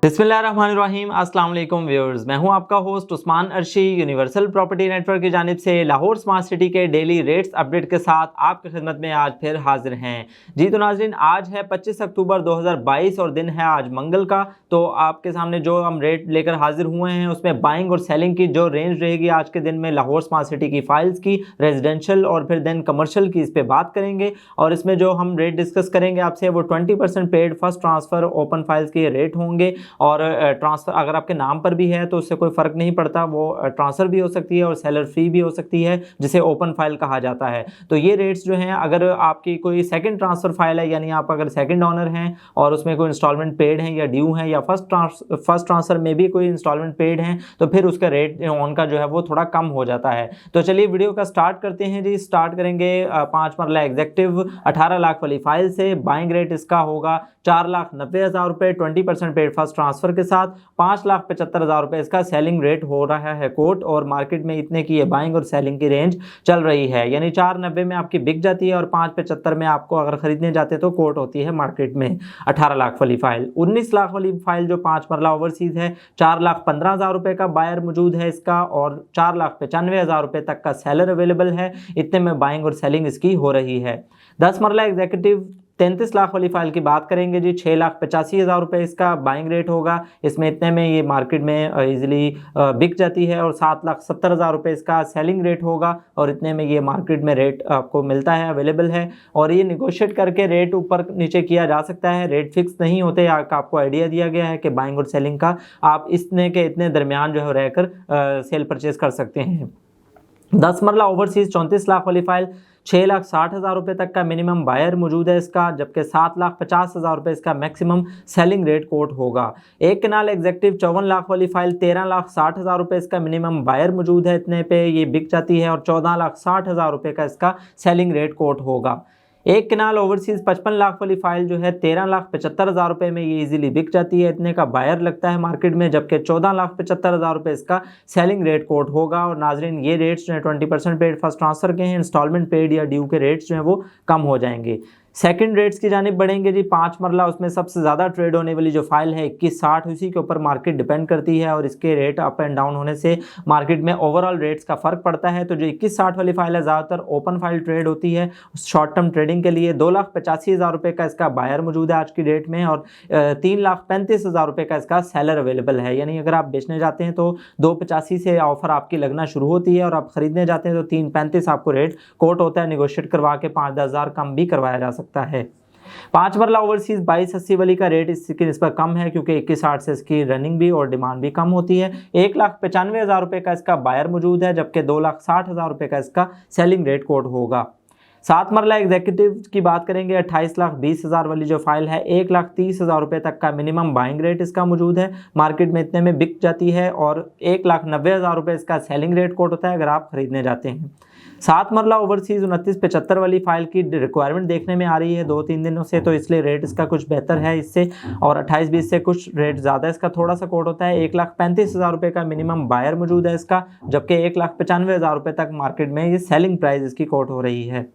बिस्मिल्लाहिर्रहमानिर्रहीम अस्सलाम वालेकुम व्यूअर्स, मैं हूं आपका host Usman Arshi. Universal property network की जानिब से लाहौर स्मार्ट सिटी के डेली रेट्स अपडेट के साथ आपकी खिदमत में आज फिर हाजिर हैं। जी तो नाज़रीन, आज है 25 अक्टूबर 2022 और दिन है आज मंगल का। तो आपके सामने जो हम रेट लेकर हाजिर हुए हैं उसमें बाइंग और सेलिंग की जो रेंज रहेगी आज के दिन में लाहौर स्मार्ट सिटी की फाइल्स की, रेजिडेंशियल और फिर देन कमर्शियल की, इस पर बात करेंगे। और इसमें जो हम रेट डिस्कस करेंगे आपसे वो 20% paid first transfer open files के रेट होंगे। और ट्रांसफ़र अगर आपके नाम पर भी है तो उससे कोई फ़र्क नहीं पड़ता, वो ट्रांसफ़र भी हो सकती है और सेलर फ्री भी हो सकती है, जिसे ओपन फाइल कहा जाता है। तो ये रेट्स जो हैं, अगर आपकी कोई सेकंड ट्रांसफ़र फाइल है, यानी आप अगर सेकंड ऑनर हैं और उसमें कोई इंस्टॉलमेंट पेड है या ड्यू है, या फर्स्ट ट्रांसफ़र में भी कोई इंस्टॉलमेंट पेड है, तो फिर उसका रेट ऑन का जो है वो थोड़ा कम हो जाता है। तो चलिए वीडियो का स्टार्ट करते हैं जी। स्टार्ट करेंगे 5 मरला एग्जेक्टिव 18 लाख वाली फाइल से। बाइंग रेट इसका होगा 4,90,000 रुपये 20% पेड फर्स्ट ट्रांसफ़र के साथ। 5,75,000 रुपये इसका सेलिंग रेट हो रहा है कोट, और मार्केट में इतने की ये बाइंग और सेलिंग की रेंज चल रही है, यानी 4,90 में आपकी बिक जाती है और 5,75 में आपको अगर खरीदने जाते तो कोट होती है मार्केट में 18 लाख वाली फाइल। 19 लाख वाली फाइल जो 5 मरला ओवरसीज़ है, 4,15,000 रुपये का बायर मौजूद है इसका और 4,95,000 रुपये तक का सेलर अवेलेबल है। इतने में बाइंग और सेलिंग इसकी हो रही है। 10 मरला एग्जीक्यूटिव 33 लाख वाली फाइल की बात करेंगे जी, 6,85,000 रुपये इसका बाइंग रेट होगा। इसमें इतने में ये मार्केट में इजीली बिक जाती है और 7,70,000 रुपये इसका सेलिंग रेट होगा, और इतने में ये मार्केट में रेट आपको मिलता है, अवेलेबल है। और ये निगोशिएट करके रेट ऊपर नीचे किया जा सकता है, रेट फिक्स नहीं होते। आपको आइडिया दिया गया है कि बाइंग और सेलिंग का आप इतने के इतने दरमियान जो है रहकर सेल परचेज कर सकते हैं। 10 मरला ओवरसीज़ 34 लाख वाली फाइल 6,60,000 रुपये तक का मिनिमम बायर मौजूद है इसका, जबकि 7,50,000 रुपये इसका मैक्सिमम सेलिंग रेट कोट होगा। एक कनाल एग्जेक्टिव 54 लाख वाली फाइल 13,60,000 रुपये इसका मिनिमम बायर मौजूद है, इतने पे ये बिक जाती है और 14,60,000 रुपये का इसका सेलिंग रेट कोट होगा। एक कनाल ओवरसीज़ 55 लाख वाली फाइल जो है 13,75,000 रुपये में ये इजीली बिक जाती है, इतने का बायर लगता है मार्केट में, जबकि 14,75,000 रुपये इसका सेलिंग रेट कोट होगा। और नाजरीन, ये रेट्स जो है 20% पेड फर्स्ट ट्रांसफ़र के हैं, इंस्टॉलमेंट पेड या ड्यू के रेट्स जो हैं वो कम हो जाएंगे। सेकंड रेट्स की जानिब बढ़ेंगे जी। 5 मरला उसमें सबसे ज़्यादा ट्रेड होने वाली जो फाइल है 2160, उसी के ऊपर मार्केट डिपेंड करती है और इसके रेट अप एंड डाउन होने से मार्केट में ओवरऑल रेट्स का फ़र्क पड़ता है। तो जो 2160 वाली फाइल है ज़्यादातर ओपन फाइल ट्रेड होती है शॉर्ट टर्म ट्रेडिंग के लिए। 2,85,000 रुपये का इसका बायर मौजूद है आज की डेट में और 3,35,000 रुपये का इसका सेलर अवेलेबल है, यानी अगर आप बेचने जाते हैं तो 2,85 से ऑफर आपकी लगना शुरू होती है और आप ख़रीदने जाते हैं तो 3,35 आपको रेट कोट होता है। निगोशिएट करवा के 5-10,000 कम भी करवाया जा सकता है। 5 मरला ओवरसीज़ 2280 वाली का रेट इसकी निस्बत कम है, क्योंकि 2160 से इसकी रनिंग भी और डिमांड भी कम होती है। 1,95,000 रुपये का इसका बायर मौजूद है, जबकि 2,60,000 रुपये का इसका सेलिंग रेट कोड होगा। 7 मरला एग्जीक्यूटिव की बात करेंगे 28,20,000 वाली जो फाइल है 1,30,000 रुपये तक का मिनिमम बाइंग रेट इसका मौजूद है, मार्केट में इतने में बिक जाती है और 1,90,000 रुपये इसका सेलिंग रेट कोड होता है अगर आप खरीदने जाते हैं। 7 मरला ओवरसीज़ 2975 वाली फाइल की रिक्वायरमेंट देखने में आ रही है 2-3 दिनों से, तो इसलिए रेट इसका कुछ बेहतर है इससे, और 28-20 से कुछ रेट ज़्यादा इसका थोड़ा सा कोड होता है। 1,35,000 रुपये का मिनिमम बायर मौजूद है इसका, जबकि 1,95,000 रुपये तक मार्केट में ये सेलिंग प्राइस इसकी कोट हो रही है।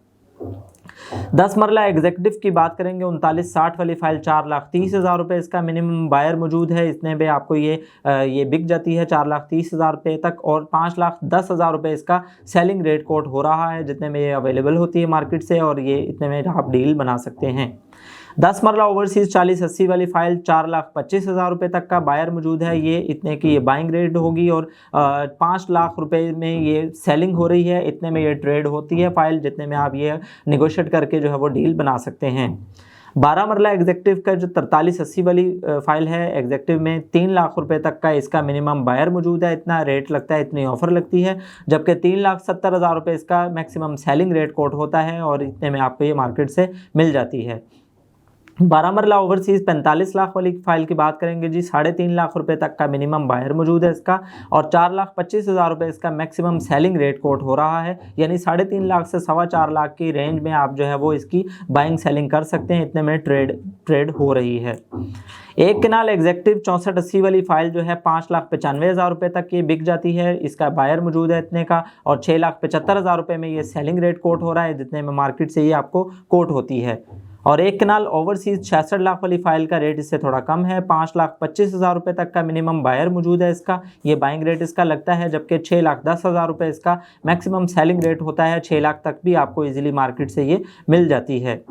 10 मरला एग्जीक्यूटिव की बात करेंगे 3960 वाली फाइल 4,30,000 रुपये इसका मिनिमम बायर मौजूद है, इतने में आपको ये बिक जाती है 4,30,000 रुपये तक और 5,10,000 रुपये इसका सेलिंग रेट कोट हो रहा है, जितने में ये अवेलेबल होती है मार्केट से और ये इतने में आप डील बना सकते हैं। 10 मरला ओवरसीज़ 4080 वाली फाइल 4,25,000 रुपये तक का बायर मौजूद है, ये इतने की ये बाइंग रेट होगी और 5 लाख रुपए में ये सेलिंग हो रही है, इतने में ये ट्रेड होती है फाइल, जितने में आप ये निगोशिएट करके जो है वो डील बना सकते हैं। 12 मरला एग्जीक्यूटिव का जो 4380 वाली फाइल है, एग्जीक्यूटिव में 3 लाख रुपए तक का इसका मिनिमम बायर मौजूद है, इतना रेट लगता है, इतनी ऑफर लगती है, जबकि 3,70,000 रुपये इसका मैक्सिमम सेलिंग रेट कोट होता है और इतने में आपको ये मार्केट से मिल जाती है। 12 मरला ओवरसीज़ 45 लाख वाली फाइल की बात करेंगे जी, 3.5 लाख रुपए तक का मिनिमम बायर मौजूद है इसका और 4,25,000 रुपये इसका मैक्सिमम सेलिंग रेट कोट हो रहा है, यानी 3.5 लाख से 4.25 लाख की रेंज में आप जो है वो इसकी बाइंग सेलिंग कर सकते हैं, इतने में ट्रेड हो रही है। एक कनाल एग्जीक्यूटिव 6480 वाली फाइल जो है 5,95,000 रुपये तक ये बिक जाती है, इसका बायर मौजूद है इतने का और 6,75,000 रुपये में ये सेलिंग रेट कोट हो रहा है, जितने में मार्केट से ये आपको कोट होती है। और एक कनाल ओवरसीज 66 लाख वाली फाइल का रेट इससे थोड़ा कम है, 5,25,000 रुपये तक का मिनिमम बायर मौजूद है इसका, ये बाइंग रेट इसका लगता है, जबकि 6,10,000 रुपये इसका मैक्सिमम सेलिंग रेट होता है। 6 लाख तक भी आपको इजीली मार्केट से ये मिल जाती है।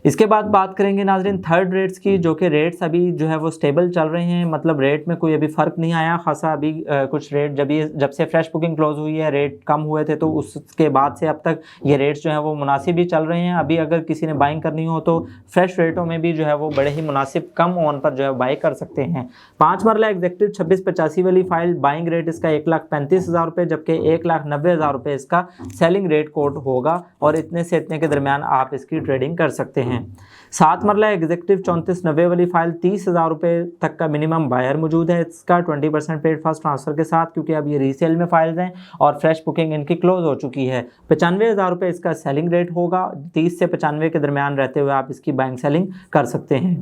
इसके बाद बात करेंगे नाजरीन थर्ड रेट्स की, जो कि रेट्स अभी जो है वो स्टेबल चल रहे हैं, मतलब रेट में कोई अभी फ़र्क नहीं आया खासा। अभी कुछ रेट जब से फ्रेश बुकिंग क्लोज हुई है रेट कम हुए थे, तो उसके बाद से अब तक ये रेट्स जो है वो मुनासिब ही चल रहे हैं। अभी अगर किसी ने बाइंग करनी हो तो फ्रेश रेटों में भी जो है वो बड़े ही मुनासिब कम ऑन पर जो है बाई कर सकते हैं। 5 मरला एग्जेक्टिव 2685 वाली फाइल बाइंग रेट इसका 1,35,000 रुपये, जबकि 1,90,000 रुपये इसका सेलिंग रेट कोड होगा और इतने से इतने के दरमियान आप इसकी ट्रेडिंग कर सकते हैं। 7 मरला एग्जेक्टिव 3490 वाली फाइल 30,000 रुपये तक का मिनिमम बायर मौजूद है इसका 20% पेड फास्ट ट्रांसफर के साथ, क्योंकि अब ये रीसेल में फाइल्स हैं और फ्रेश बुकिंग इनकी क्लोज हो चुकी है। 95,000 रुपये इसका सेलिंग रेट होगा, 30 से 95 के दरमियान रहते हुए आप इसकी बाइंग सेलिंग कर सकते हैं।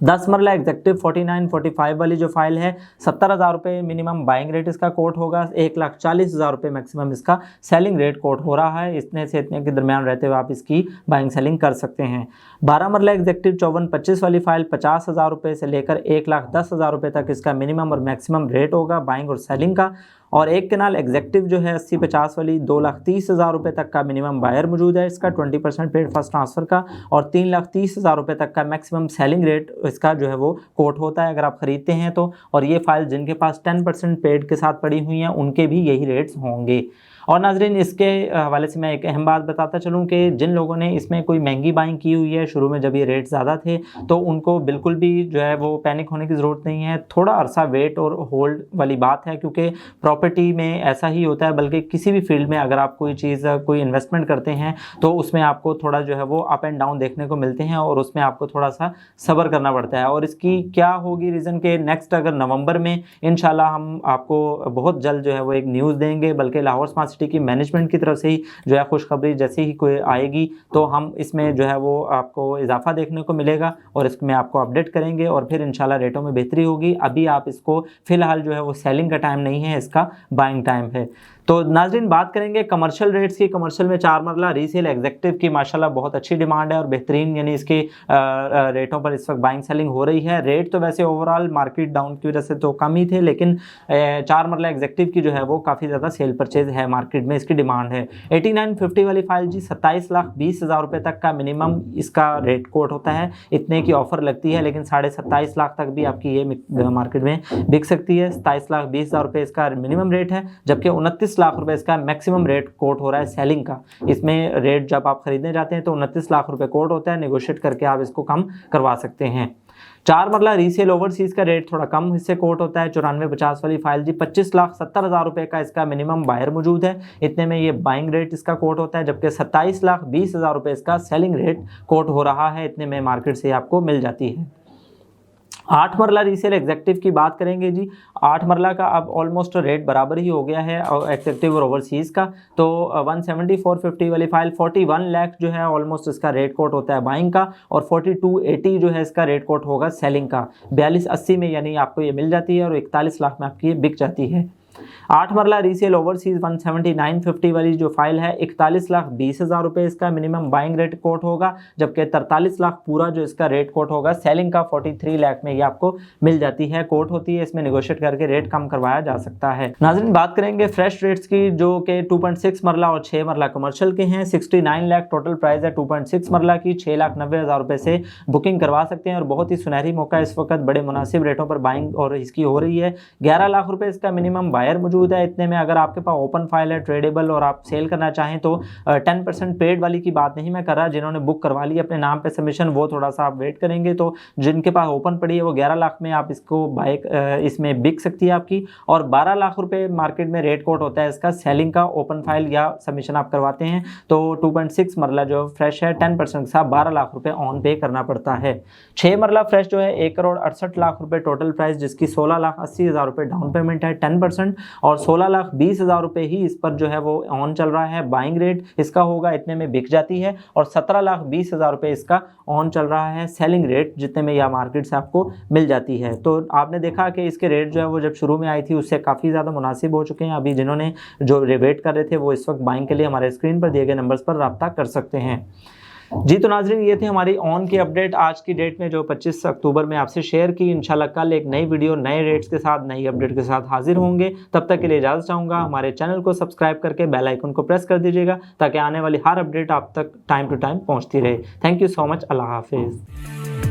10 मरला एग्जेक्टिव 4945 वाली जो फाइल है 70,000 रुपये मिनिमम बाइंग रेट इसका कोट होगा, 1,40,000 रुपये मैक्सिमम इसका सेलिंग रेट कोट हो रहा है। इतने से इतने के दरमियान रहते हुए आप इसकी बाइंग सेलिंग कर सकते हैं। 12 मरला एग्जेक्टिव 5425 वाली फाइल 50,000 रुपये से लेकर 1,10,000 रुपये तक इसका मिनिमम और मैक्सिमम रेट होगा बाइंग और सेलिंग का। और एक कनाल एग्जेक्टिव जो है 8050 वाली 2,30,000 रुपये तक का मिनिमम बायर मौजूद है इसका 20% पेड फर्स्ट ट्रांसफ़र का, और 3,30,000 रुपये तक का मैक्सिमम सेलिंग रेट इसका जो है वो कोट होता है अगर आप ख़रीदते हैं तो। और ये फाइल जिनके पास 10% पेड के साथ पड़ी हुई हैं उनके भी यही रेट्स होंगे। और नाजरीन इसके हवाले से मैं एक अहम बात बताता चलूँ कि जिन लोगों ने इसमें कोई महंगी बाइंग की हुई है शुरू में जब ये रेट ज़्यादा थे, तो उनको बिल्कुल भी जो है वो पैनिक होने की ज़रूरत नहीं है। थोड़ा अरसा वेट और होल्ड वाली बात है, क्योंकि प्रॉपर्टी में ऐसा ही होता है, बल्कि किसी भी फील्ड में अगर आप कोई चीज़ कोई इन्वेस्टमेंट करते हैं तो उसमें आपको थोड़ा जो है वो अप एंड डाउन देखने को मिलते हैं और उसमें आपको थोड़ा सा सब्र करना पड़ता है। और इसकी क्या होगी रीज़न के नेक्स्ट अगर नवंबर में इंशाल्लाह हम आपको बहुत जल्द जो है वो एक न्यूज़ देंगे, बल्कि लाहौर स्मार्ट सिटी की मैनेजमेंट की तरफ से ही जो है खुशखबरी जैसे ही कोई आएगी तो हम इसमें जो है वो आपको इजाफा देखने को मिलेगा और इसमें आपको अपडेट करेंगे और फिर इंशाल्लाह रेटों में बेहतरी होगी। अभी आप इसको फ़िलहाल जो है वो सेलिंग का टाइम नहीं है, इसका बाइंग टाइम है। तो नाजरीन बात करेंगे कमर्शियल रेट्स की। कमर्शियल में 4 मरला रीसेल एग्जेक्टिव की माशाल्लाह बहुत अच्छी डिमांड है और बेहतरीन यानी इसके रेटों पर इस वक्त बाइंग सेलिंग हो रही है। रेट तो वैसे ओवरऑल मार्केट डाउन की वजह से तो कम ही थे, लेकिन 4 मरला एग्जेक्टिव की जो है वो काफ़ी ज़्यादा सेल परचेज है, मार्केट में इसकी डिमांड है। 8950 वाली फाइल जी 27,20,000 रुपये तक का मिनिमम इसका रेट कोट होता है, इतने की ऑफर लगती है, लेकिन 27.5 लाख तक भी आपकी ये मार्केट में बिक सकती है। 27,20,000 रुपये इसका मिनिमम रेट है, जबकि 29 लाख रुपए इसका मैक्सिमम रेट कोट हो रहा है सेलिंग का। इसमें रेट जब आप खरीदने जाते हैं तो 29 लाख रुपए कोट होता है, नेगोशिएट करके आप इसको कम करवा सकते हैं। 4 मरला रीसेल ओवरसीज का रेट थोड़ा कम हिस्से कोट होता है। 9450 वाली फाइल जी 25,70,000 रुपये का इसका मिनिमम बायर मौजूद है, इतने में ये बाइंग रेट इसका कोट होता है, जबकि 27,20,000 रुपये इसका सेलिंग रेट कोट हो रहा है, इतने में मार्केट से आपको मिल जाती है। 8 मरला रीसेल एग्जेक्टिव की बात करेंगे जी। 8 मरला का अब ऑलमोस्ट रेट बराबर ही हो गया है एग्जेक्टिव और ओवरसीज़ का। तो 17450 वाली फाइल 41 लाख जो है ऑलमोस्ट इसका रेट कोट होता है बाइंग का, और 4280 जो है इसका रेट कोट होगा सेलिंग का। 4280 में यानी आपको ये मिल जाती है और 41 लाख में आपकी ये बिक जाती है। 8 मरला रीसेल ओवरसीज 17950 वाली जो फाइल है 41,20,000 रुपये इसका मिनिमम बाइंग रेट कोट होगा, जबकि 43 लाख पूरा जो इसका रेट कोट होगा सेलिंग का 43 लाख में ये आपको मिल जाती है, कोट होती है। इसमें नेगोशिएट करके रेट कम करवाया जा सकता है। नाज़रीन बात करेंगे फ्रेश रेट्स की, जो कि 2.6 मरला और 6 मरला कमर्शियल के हैं। 69 लाख टोटल प्राइस है 2.6 मरला की, 6,90,000 रुपये से बुकिंग करवा सकते हैं और बहुत ही सुनहरी मौका इस वक्त बड़े मुनासिब रेटों पर बाइंग और इसकी हो रही है। 11 लाख रुपये इसका मिनिमम बायर मौजूद है, इतने में अगर आपके पास ओपन फाइल है ट्रेडेबल और आप सेल करना चाहें तो 10% पेड वाली की बात नहीं मैं कर रहा। जिन्होंने बुक करवा ली अपने नाम पे सबमिशन, वो थोड़ा सा आप वेट करेंगे। तो जिनके पास ओपन पड़ी है वो 11 लाख में आप इसको बाइक इसमें बिक सकती है आपकी, और 12 लाख रुपए मार्केट में रेट कोट होता है इसका सेलिंग का। ओपन फाइल या सबमिशन आप करवाते हैं तो 2.6 मरला जो फ्रेश है 10% के साथ 12 लाख रुपए ऑन पे करना पड़ता है। 6 मरला फ्रेश जो है 1,68,00,000 रुपए टोटल प्राइस, जिसकी 16,80,000 रुपए डाउन पेमेंट है 10%, और 16,20,000 रुपए ही इस पर जो है वो ऑन चल रहा है। बाइंग रेट इसका होगा इतने में बिक जाती है, और 17,20,000 रुपए इसका ऑन चल रहा है सेलिंग रेट, जितने में यह मार्केट से आपको मिल जाती है। तो आपने देखा कि इसके रेट जो है वो जब शुरू में आई थी उससे काफ़ी ज़्यादा मुनासिब हो चुके हैं। अभी जिन्होंने जो वेट कर रहे थे वो इस वक्त बाइंग के लिए हमारे स्क्रीन पर दिए गए नंबर्स पर रब्ता कर सकते हैं। जी तो नाजरीन, ये थी हमारी ऑन की अपडेट आज की डेट में जो 25 अक्टूबर में आपसे शेयर की। इंशाल्लाह कल एक नई वीडियो नए रेट्स के साथ नई अपडेट के साथ हाजिर होंगे। तब तक के लिए इजाज़त चाहूँगा। हमारे चैनल को सब्सक्राइब करके बेल आइकन को प्रेस कर दीजिएगा ताकि आने वाली हर अपडेट आप तक टाइम टू टाइम पहुँचती रहे। Thank you so much. अल्लाह हाफिज़।